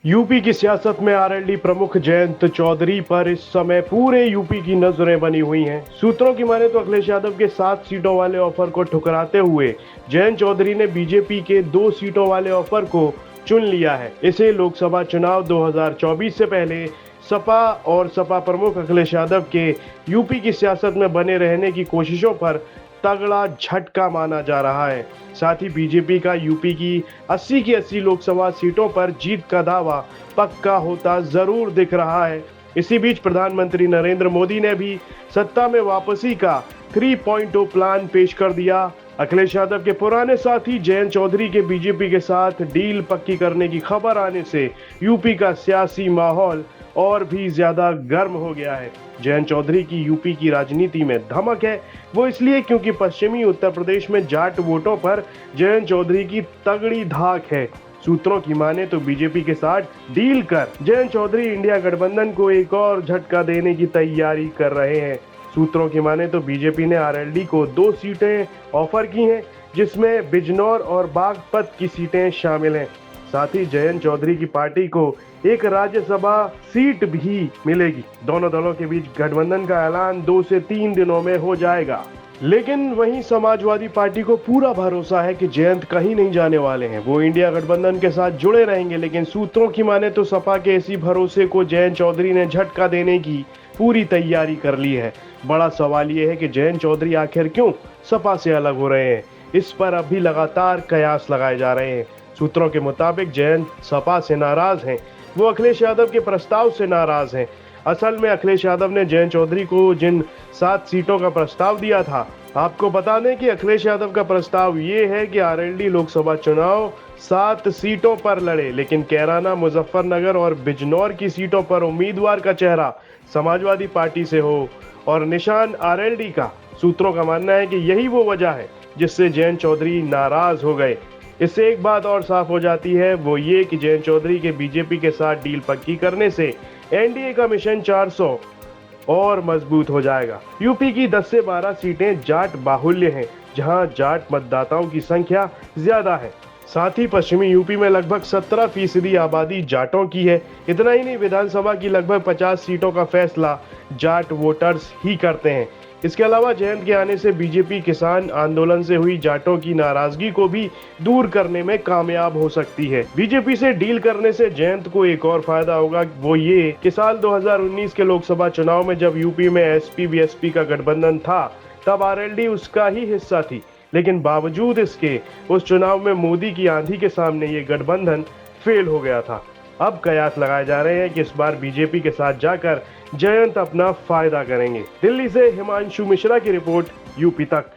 UP की सियासत में आरएलडी प्रमुख जयंत चौधरी पर इस समय पूरे यूपी की नजरें बनी हुई हैं। सूत्रों की माने तो अखिलेश यादव के 7 सीटों वाले ऑफर को ठुकराते हुए जयंत चौधरी ने बीजेपी के 2 सीटों वाले ऑफर को चुन लिया है। इसे लोकसभा चुनाव 2024 से पहले सपा और सपा प्रमुख अखिलेश यादव के यूपी की सियासत में बने रहने की कोशिशों पर तगड़ा झटका माना जा रहा है। साथ ही बीजेपी का यूपी की 80 की 80 लोकसभा सीटों पर जीत का दावा पक्का होता जरूर दिख रहा है। इसी बीच प्रधानमंत्री नरेंद्र मोदी ने भी सत्ता में वापसी का 3.0 प्लान पेश कर दिया। अखिलेश यादव के पुराने साथी जयंत चौधरी के बीजेपी के साथ डील पक्की करने की खबर आने से यूपी का सियासी माहौल और भी ज्यादा गर्म हो गया है। जयंत चौधरी की यूपी की राजनीति में धमक है, वो इसलिए क्योंकि पश्चिमी उत्तर प्रदेश में जाट वोटों पर जयंत चौधरी की तगड़ी धाक है। सूत्रों की माने तो बीजेपी के साथ डील कर जयंत चौधरी इंडिया गठबंधन को एक और झटका देने की तैयारी कर रहे हैं। सूत्रों की माने तो बीजेपी ने आरएलडी को 2 सीटें ऑफर की हैं, जिसमें बिजनौर और बागपत की सीटें शामिल हैं। साथ ही जयंत चौधरी की पार्टी को एक राज्यसभा सीट भी मिलेगी। दोनों दलों के बीच गठबंधन का ऐलान 2 से 3 दिनों में हो जाएगा। लेकिन वहीं समाजवादी पार्टी को पूरा भरोसा है कि जयंत कहीं नहीं जाने वाले हैं, वो इंडिया गठबंधन के साथ जुड़े रहेंगे। लेकिन सूत्रों की माने तो सपा के इसी भरोसे को जयंत चौधरी ने झटका देने की पूरी तैयारी कर ली है। बड़ा सवाल ये है कि जयंत चौधरी आखिर क्यों सपा से अलग हो रहे हैं, इस पर अभी लगातार कयास लगाए जा रहे हैं। सूत्रों के मुताबिक जयंत सपा से नाराज हैं, वो अखिलेश यादव के प्रस्ताव से नाराज हैं। असल में अखिलेश यादव ने जयंत चौधरी को जिन 7 सीटों का प्रस्ताव दिया था, आपको बता दें कि अखिलेश यादव का प्रस्ताव ये है कि आरएलडी लोकसभा चुनाव 7 सीटों पर लड़े, लेकिन कैराना, मुजफ्फरनगर और बिजनौर की सीटों पर उम्मीदवार का चेहरा समाजवादी पार्टी से हो और निशान आरएलडी का। सूत्रों का मानना है कि यही वो वजह है जिससे जयंत चौधरी नाराज हो गए। इससे एक बात और साफ हो जाती है, वो ये कि जयंत चौधरी के बीजेपी के साथ डील पक्की करने से एनडीए का मिशन 400 और मजबूत हो जाएगा। यूपी की 10 से 12 सीटें जाट बाहुल्य हैं, जहां जाट मतदाताओं की संख्या ज्यादा है। साथ ही पश्चिमी यूपी में लगभग 17% आबादी जाटों की है। इतना ही नहीं, विधानसभा की लगभग 50 सीटों का फैसला जाट वोटर्स ही करते हैं। इसके अलावा जयंत के आने से बीजेपी किसान आंदोलन से हुई जाटों की नाराजगी को भी दूर करने में कामयाब हो सकती है। बीजेपी से डील करने से जयंत को एक और फायदा होगा, वो ये कि साल 2019 के लोकसभा चुनाव में जब यूपी में एसपी बीएसपी का गठबंधन था, तब आरएलडी उसका ही हिस्सा थी। लेकिन बावजूद इसके उस चुनाव में मोदी की आंधी के सामने ये गठबंधन फेल हो गया था। अब कयास लगाए जा रहे हैं कि इस बार बीजेपी के साथ जाकर जयंत अपना फायदा करेंगे। दिल्ली से हिमांशु मिश्रा की रिपोर्ट, यूपी तक।